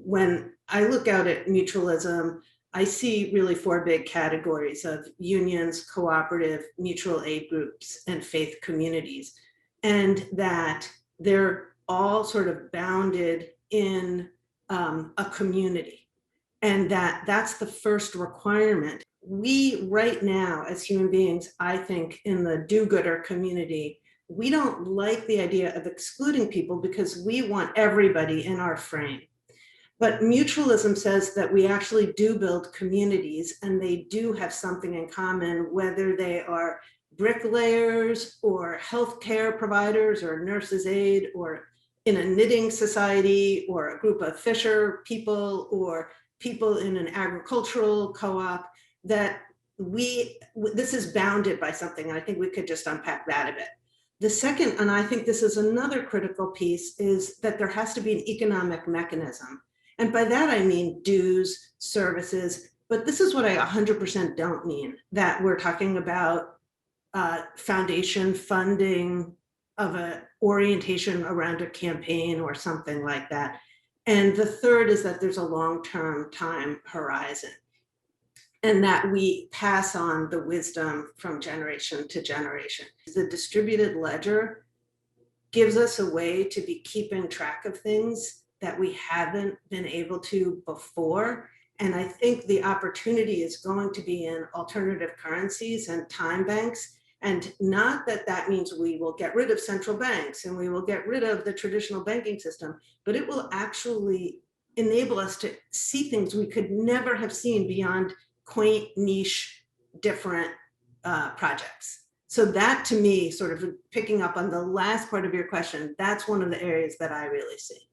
when I look out at mutualism, I see really four big categories of unions, cooperative, mutual aid groups, and faith communities, and that they're all sort of bounded in a community. And that's the first requirement. We right now, as human beings, I think in the do-gooder community, we don't like the idea of excluding people because we want everybody in our frame. But mutualism says that we actually do build communities and they do have something in common, whether they are bricklayers or healthcare providers or nurses' aid or in a knitting society or a group of fisher people or people in an agricultural co-op, that this is bounded by something. And I think we could just unpack that a bit. The second, and I think this is another critical piece, is that there has to be an economic mechanism. And by that, I mean dues, services, but this is what I 100% don't mean, that we're talking about foundation funding of an orientation around a campaign or something like that. And the third is that there's a long-term time horizon and that we pass on the wisdom from generation to generation. The distributed ledger gives us a way to be keeping track of things that we haven't been able to before. And I think the opportunity is going to be in alternative currencies and time banks. And not that that means we will get rid of central banks and we will get rid of the traditional banking system, but it will actually enable us to see things we could never have seen beyond quaint, niche, different projects. So that, to me, sort of picking up on the last part of your question, that's one of the areas that I really see.